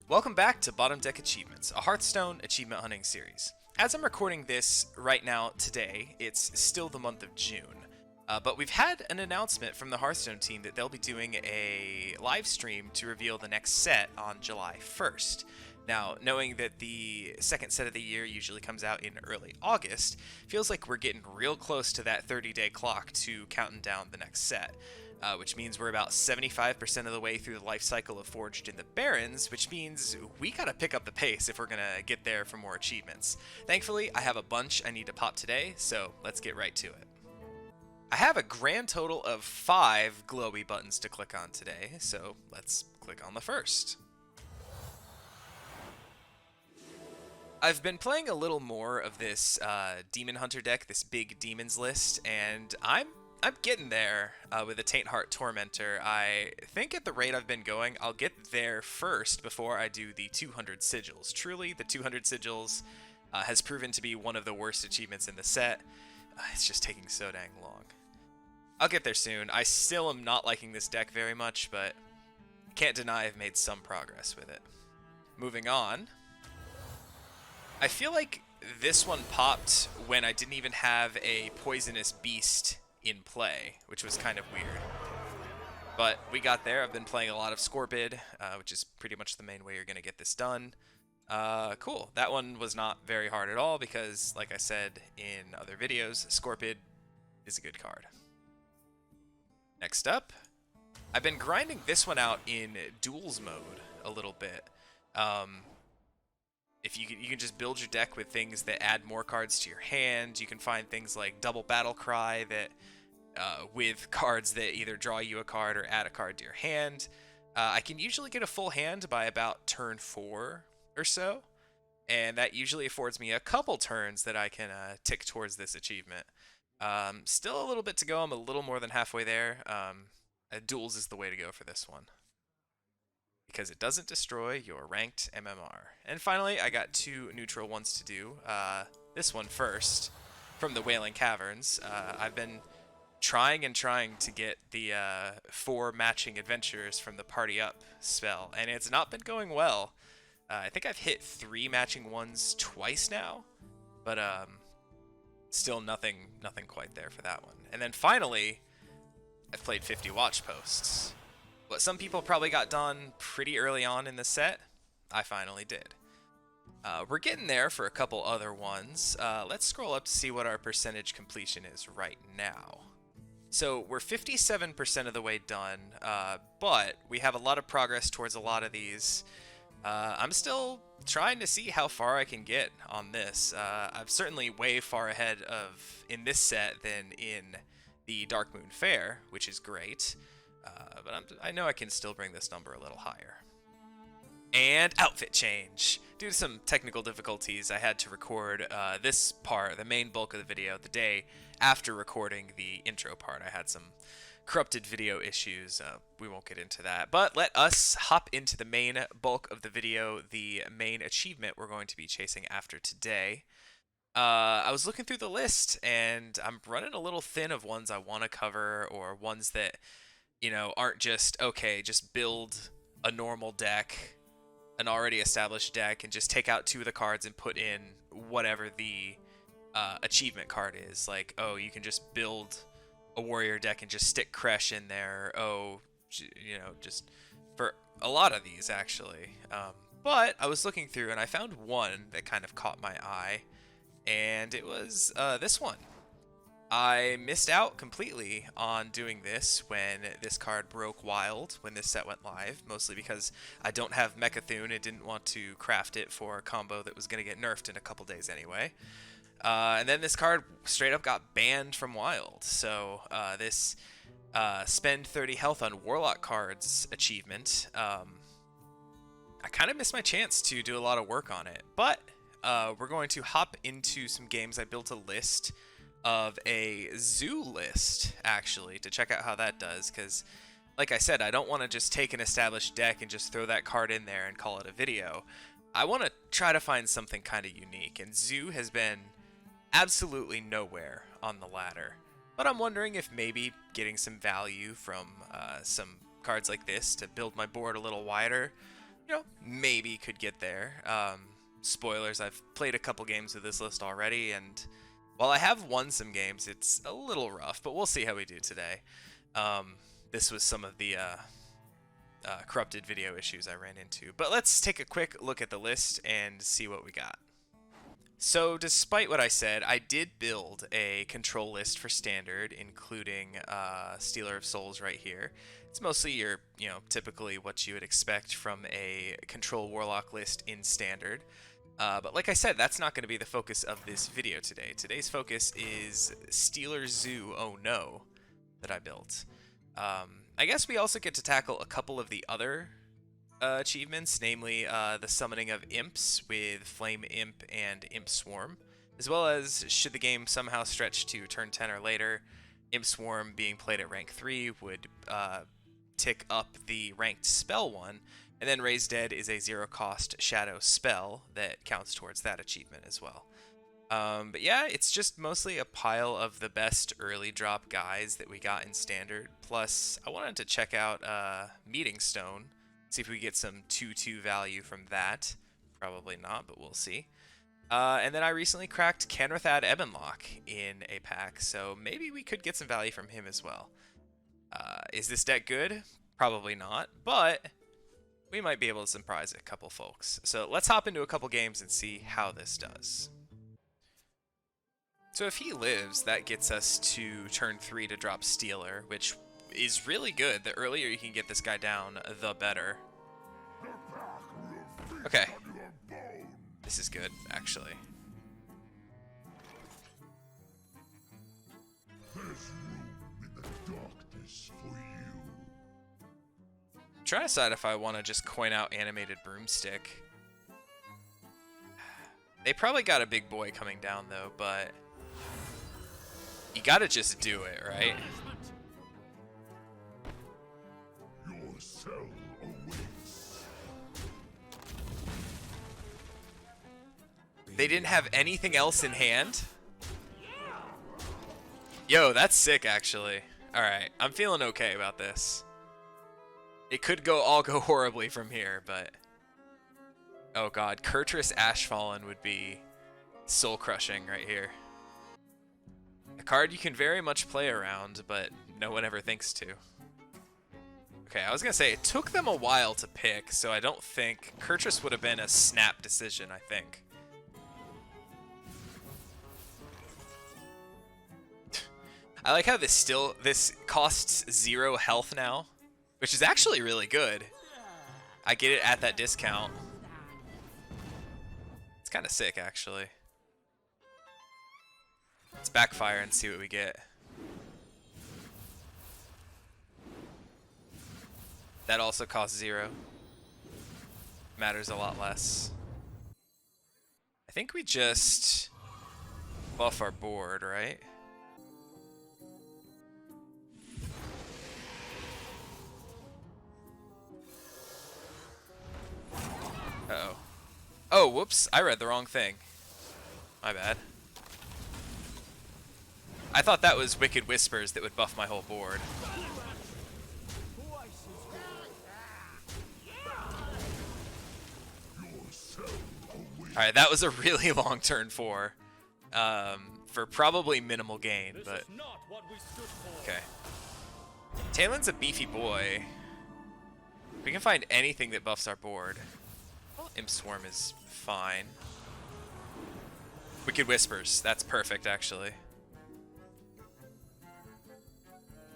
Welcome back to Bottom Deck Achievements, a Hearthstone achievement hunting series. As I'm recording this right now today, it's still the month of June, but we've had an announcement from the Hearthstone team that they'll be doing a live stream to reveal the next set on July 1st. Now, knowing that the second set of the year usually comes out in early August, feels like we're getting real close to that 30-day clock to counting down the next set. Which means we're about 75% of the way through the life cycle of Forged in the Barrens, which means we gotta pick up the pace if we're gonna get there for more achievements. Thankfully, I have a bunch I need to pop today, so let's get right to it. I have a grand total of 5 glowy buttons to click on today, so let's click on the first. I've been playing a little more of this Demon Hunter deck, this big Demons list, and I'm getting there with a Taint Heart Tormentor. I think at the rate I've been going, I'll get there first before I do the 200 Sigils. Truly, the 200 Sigils has proven to be one of the worst achievements in the set. It's just taking so dang long. I'll get there soon. I still am not liking this deck very much, but can't deny I've made some progress with it. Moving on. I feel like this one popped when I didn't even have a Poisonous Beast in play, which was kind of weird. But we got there. I've been playing a lot of Scorpid, which is pretty much the main way you're going to get this done. Cool. That one was not very hard at all because, like I said in other videos, Scorpid is a good card. Next up, I've been grinding this one out in duels mode a little bit. If you can just build your deck with things that add more cards to your hand. You can find things like Double Battle Cry that with cards that either draw you a card or add a card to your hand. I can usually get a full hand by about turn 4 or so, and that usually affords me a couple turns that I can tick towards this achievement. Still a little bit to go. I'm a little more than halfway there. Duels is the way to go for this one, because it doesn't destroy your ranked MMR. And finally, I got 2 neutral ones to do. This one first, from the Wailing Caverns. I've been trying to get the 4 matching adventures from the Party Up spell, and it's not been going well. I think I've hit 3 matching ones twice now, but still nothing quite there for that one. And then finally, I've played 50 Watch Posts. What some people probably got done pretty early on in the set, I finally did. We're getting there for a couple other ones. Let's scroll up to see what our percentage completion is right now. So we're 57% of the way done, but we have a lot of progress towards a lot of these. I'm still trying to see how far I can get on this. I'm certainly way far ahead in this set than in the Dark Moon Fair, which is great. But I know I can still bring this number a little higher. And outfit change. Due to some technical difficulties, I had to record this part, the main bulk of the video, the day after recording the intro part. I had some corrupted video issues. We won't get into that. But let us hop into the main bulk of the video, the main achievement we're going to be chasing after today. I was looking through the list, and I'm running a little thin of ones I want to cover, or ones that, you know, aren't just, okay, just build a normal deck, an already established deck, and just take out 2 of the cards and put in whatever the achievement card is. Like, oh, you can just build a warrior deck and just stick Kresh in there. Oh, you know, just for a lot of these, actually. But I was looking through, and I found one that kind of caught my eye, and it was this one. I missed out completely on doing this when this card broke wild when this set went live, mostly because I don't have Mechathune and didn't want to craft it for a combo that was going to get nerfed in a couple days anyway. And then this card straight up got banned from wild, so this spend 30 health on Warlock cards achievement, I kind of missed my chance to do a lot of work on it, but we're going to hop into some games. I built a list of a zoo list, actually, to check out how that does, because, like I said, I don't want to just take an established deck and just throw that card in there and call it a video. I want to try to find something kind of unique, and zoo has been absolutely nowhere on the ladder. But I'm wondering if maybe getting some value from some cards like this to build my board a little wider maybe could get there. Spoilers, I've played a couple games with this list already, and while I have won some games, it's a little rough, but we'll see how we do today. This was some of the corrupted video issues I ran into. But let's take a quick look at the list and see what we got. So despite what I said, I did build a control list for Standard, including Stealer of Souls right here. It's mostly your, typically what you would expect from a control Warlock list in Standard. But like I said, that's not going to be the focus of this video today. Today's focus is Stealer Zoo Oh No that I built. I guess we also get to tackle a couple of the other achievements, namely the summoning of imps with Flame Imp and Imp Swarm, as well as, should the game somehow stretch to turn 10 or later, Imp Swarm being played at rank 3 would tick up the ranked spell one, and then Raise Dead is a 0-cost shadow spell that counts towards that achievement as well. But yeah, it's just mostly a pile of the best early drop guys that we got in Standard, plus I wanted to check out Meeting Stone, see if we get some 2/2 value from that. Probably not, but we'll see. And then I recently cracked Kanrethad Ebonlocke in a pack, so maybe we could get some value from him as well. Is this deck good? Probably not, but we might be able to surprise a couple folks. So let's hop into a couple games and see how this does. So if he lives, that gets us to turn 3 to drop Stealer, which is really good. The earlier you can get this guy down, the better. Okay. This is good, actually. I'm trying to decide if I want to just coin out animated Broomstick. They probably got a big boy coming down though, but you gotta just do it, right? Your cell awaits. They didn't have anything else in hand? Yo, that's sick actually. Alright, I'm feeling okay about this. It could all go horribly from here, but oh god, Kurtrus Ashfallen would be soul crushing right here. A card you can very much play around, but no one ever thinks to. Okay, I was gonna say, it took them a while to pick, so I don't think Kurtrus would have been a snap decision, I think. I like how this costs 0 health now, which is actually really good. I get it at that discount. It's kind of sick, actually. Let's backfire and see what we get. That also costs 0. Matters a lot less. I think we just buff our board, right? Uh-oh. Oh, whoops. I read the wrong thing. My bad. I thought that was Wicked Whispers that would buff my whole board. Alright, that was a really long turn 4. For probably minimal gain, but... Okay. Talon's a beefy boy. We can find anything that buffs our board. Imp Swarm is fine. Wicked Whispers, that's perfect actually.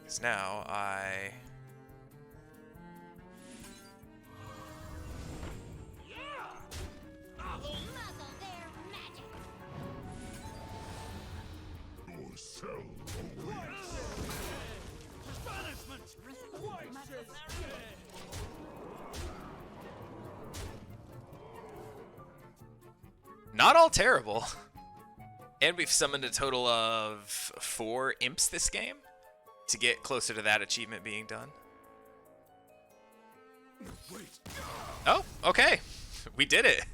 Because now I... Not all terrible. And we've summoned a total of 4 imps this game to get closer to that achievement being done. Oh, okay. We did it.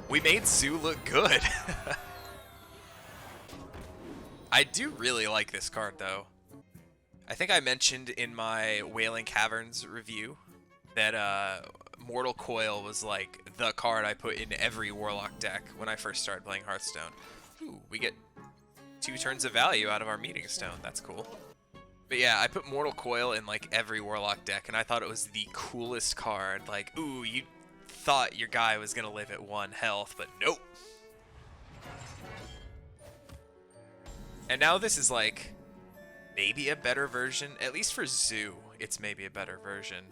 We made Zoo look good. I do really like this card, though. I think I mentioned in my Wailing Caverns review that Mortal Coil was like the card I put in every Warlock deck when I first started playing Hearthstone. Ooh, we get 2 turns of value out of our Meeting Stone. That's cool. But yeah, I put Mortal Coil in like every Warlock deck, and I thought it was the coolest card. Like, ooh, you thought your guy was gonna live at 1 health, but nope. And now this is like maybe a better version, at least for Zoo. It's maybe a better version.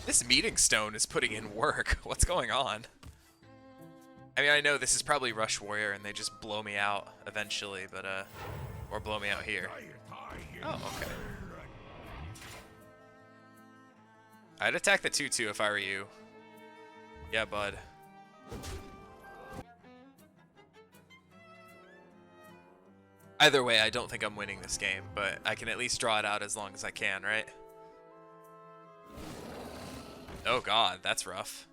This Meeting Stone is putting in work. What's going on? I mean, I know this is probably Rush Warrior and they just blow me out eventually, but or blow me out here. Oh, okay. I'd attack the 2/2 if I were you. Yeah, bud. Either way, I don't think I'm winning this game, but I can at least draw it out as long as I can, right? Oh god, that's rough.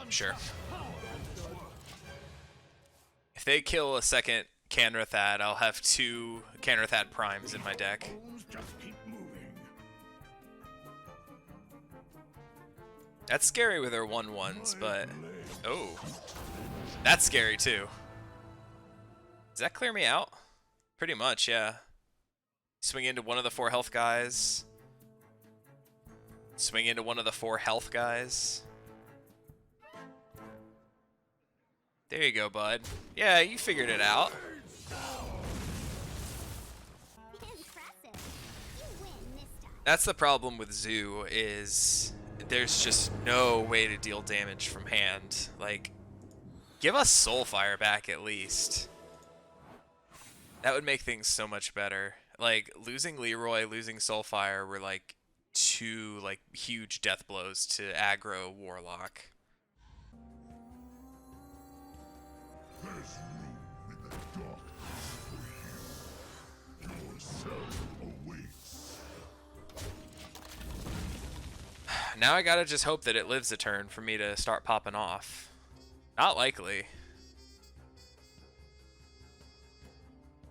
Sure. If they kill a second Kanrethad, I'll have 2 Kanrethad primes in my deck. That's scary with her 1/1s, but oh, that's scary too. Does that clear me out? Pretty much, yeah. Swing into one of the 4 health guys. Swing into one of the 4 health guys. There you go, bud. Yeah, you figured it out. That's the problem with Zoo, is there's just no way to deal damage from hand. Like, give us Soulfire back at least. That would make things so much better. Like, losing Leroy, losing Soulfire were like 2 like huge death blows to aggro Warlock. Now I gotta just hope that it lives a turn for me to start popping off. Not likely.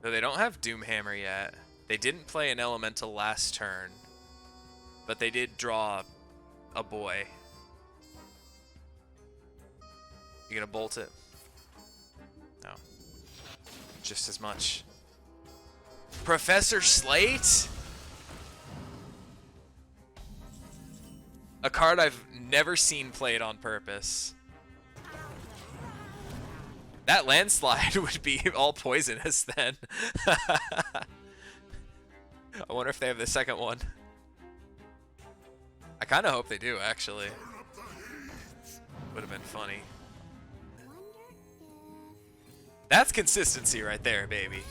Though they don't have Doomhammer yet. They didn't play an Elemental last turn. But they did draw a boy. You gonna bolt it? No. Just as much. Professor Slate? A card I've never seen played on purpose. That landslide would be all poisonous then. I wonder if they have the second one. I kind of hope they do, actually. Would have been funny. That's consistency right there, baby.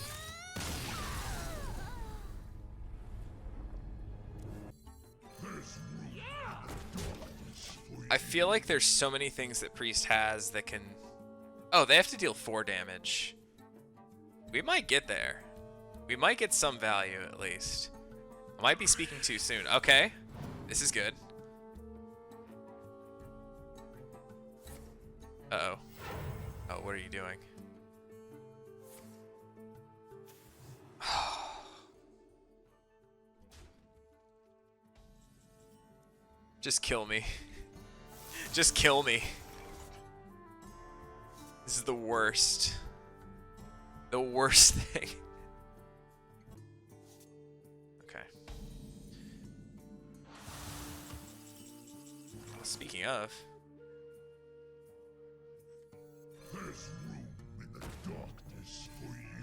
I feel like there's so many things that Priest has that can... Oh, they have to deal 4 damage. We might get there. We might get some value, at least. I might be speaking too soon. Okay. This is good. Uh-oh. Oh, what are you doing? Just kill me. Just kill me. This is the worst. The worst thing. Okay. Speaking of. There's room in the darkness for you.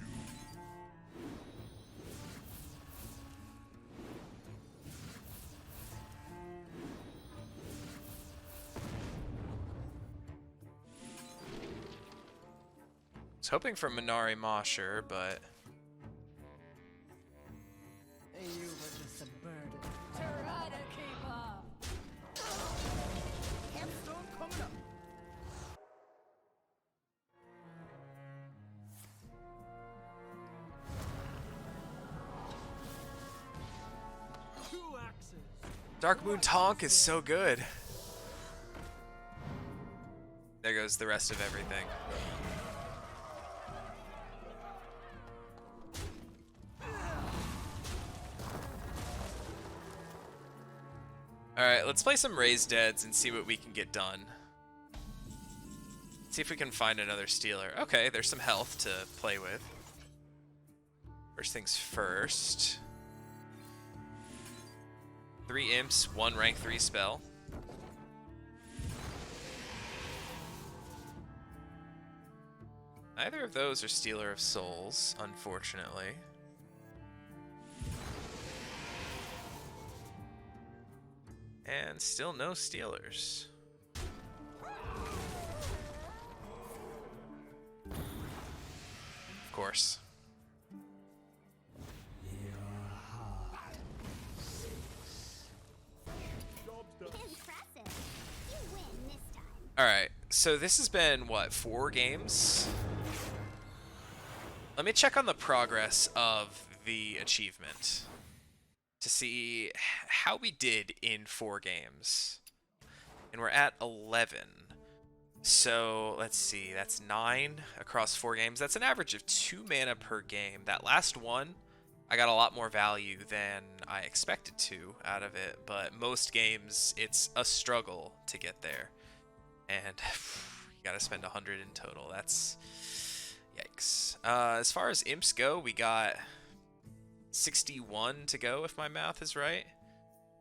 I was hoping for Minari Mosher, but... You were just a burden. Try to keep up. Capstone coming up. Dark Moon Tonk is so good. There goes the rest of everything. Alright, let's play some Raised Deads and see what we can get done. See if we can find another Stealer. Okay, there's some health to play with. First things first. 3 imps, 1 rank 3 spell. Neither of those are Stealer of Souls, unfortunately. And still no Stealers. Of course. Alright, so this has been, what, 4 games? Let me check on the progress of the achievement to see how we did in 4 games. And we're at 11. So, let's see, that's 9 across 4 games. That's an average of 2 mana per game. That last one, I got a lot more value than I expected to out of it, but most games, it's a struggle to get there. And you gotta spend 100 in total. That's yikes. As far as imps go, we got 61 to go, if my math is right.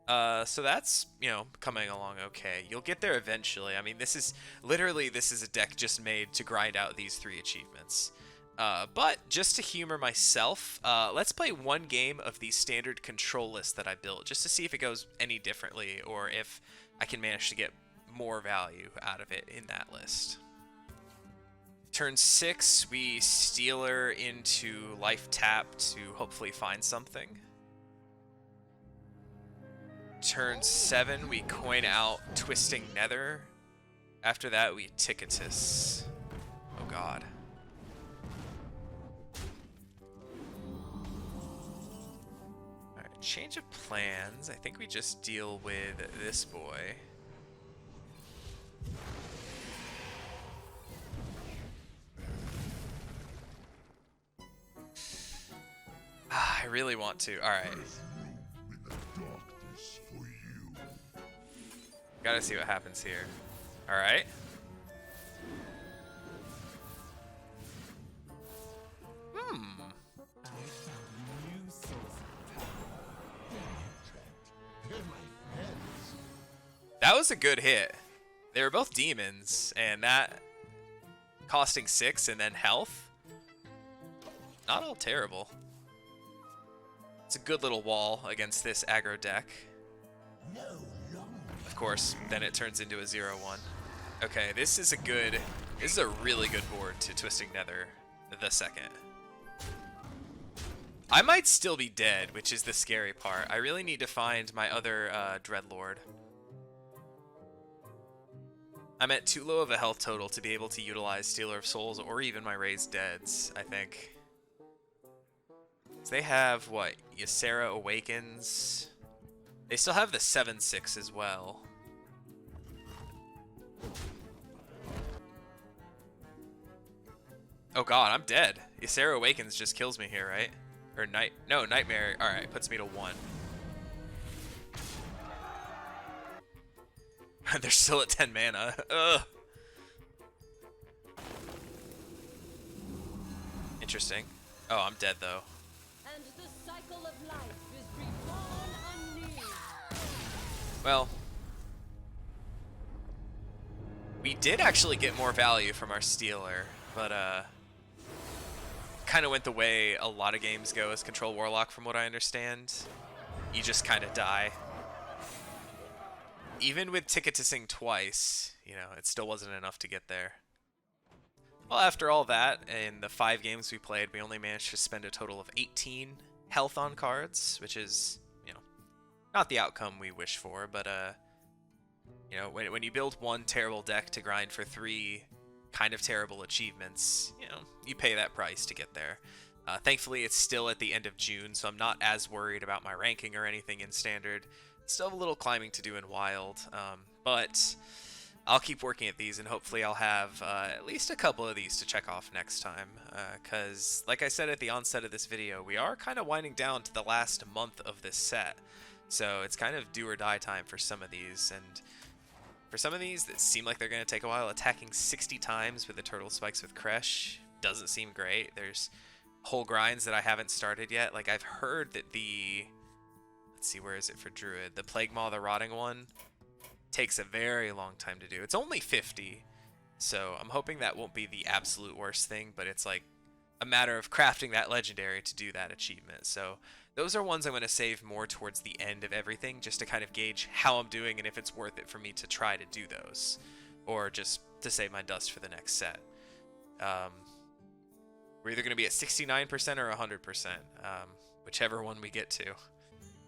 So that's, you know, coming along okay. You'll get there eventually. I mean, this is a deck just made to grind out these 3 achievements. But just to humor myself, let's play 1 game of the standard control list that I built, just to see if it goes any differently, or if I can manage to get more value out of it in that list. Turn 6, we Stealer into life tap to hopefully find something. Turn 7, we coin out Twisting Nether. After that, we Ticketus. Oh god. Alright, change of plans. I think we just deal with this boy. I really want to. Alright. Gotta see what happens here. Alright. That was a good hit. They were both demons, and that costing 6 and then health. Not all terrible. It's a good little wall against this aggro deck. Of course, then it turns into a 0-1. Okay, this is a really good board to Twisting Nether the second. I might still be dead, which is the scary part. I really need to find my other Dreadlord. I'm at too low of a health total to be able to utilize Stealer of Souls or even my Raised Deads, I think. So they have, what, Ysera Awakens? They still have the 7/6 as well. Oh god, I'm dead. Ysera Awakens just kills me here, right? Or Nightmare. Alright, puts me to 1. They're still at 10 mana. Ugh. Interesting. Oh, I'm dead though. And the cycle of life is reborn anew. Well, we did actually get more value from our Stealer, but kind of went the way a lot of games go as Control Warlock, from what I understand. You just kind of die. Even with ticketing twice, you know, it still wasn't enough to get there. Well, after all that, in the 5 games we played, we only managed to spend a total of 18 health on cards, which is, you know, not the outcome we wish for, but, you know, when you build 1 terrible deck to grind for 3 kind of terrible achievements, you know, you pay that price to get there. Thankfully, it's still at the end of June, so I'm not as worried about my ranking or anything in Standard. Still have a little climbing to do in Wild, but I'll keep working at these, and hopefully I'll have at least a couple of these to check off next time, because like I said at the onset of this video, we are kind of winding down to the last month of this set. So it's kind of do or die time for some of these, and for some of these that seem like they're going to take a while, attacking 60 times with the turtle spikes with Kresh doesn't seem great. There's whole grinds that I haven't started yet. Like, I've heard that let's see, where is it for Druid? The Plague Maw, the Rotting one, takes a very long time to do. It's only 50, so I'm hoping that won't be the absolute worst thing, but it's like a matter of crafting that legendary to do that achievement. So those are ones I'm going to save more towards the end of everything, just to kind of gauge how I'm doing and if it's worth it for me to try to do those, or just to save my dust for the next set. We're either going to be at 69% or 100%, whichever one we get to.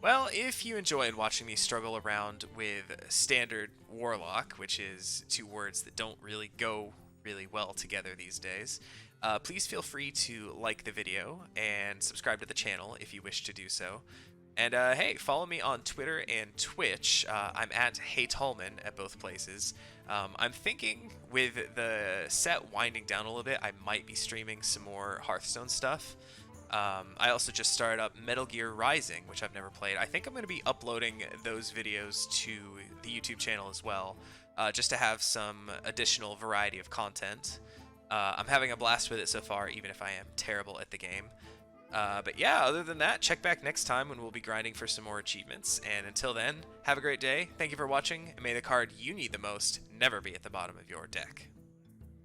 Well, if you enjoyed watching me struggle around with standard Warlock, which is two words that don't really go really well together these days, please feel free to like the video and subscribe to the channel if you wish to do so. And hey, follow me on Twitter and Twitch. I'm at HeyTallman at both places. I'm thinking with the set winding down a little bit, I might be streaming some more Hearthstone stuff. I also just started up Metal Gear Rising, which I've never played. I think I'm going to be uploading those videos to the YouTube channel as well, just to have some additional variety of content. I'm having a blast with it so far, even if I am terrible at the game. But yeah, other than that, check back next time when we'll be grinding for some more achievements. And until then, have a great day, thank you for watching, and may the card you need the most never be at the bottom of your deck.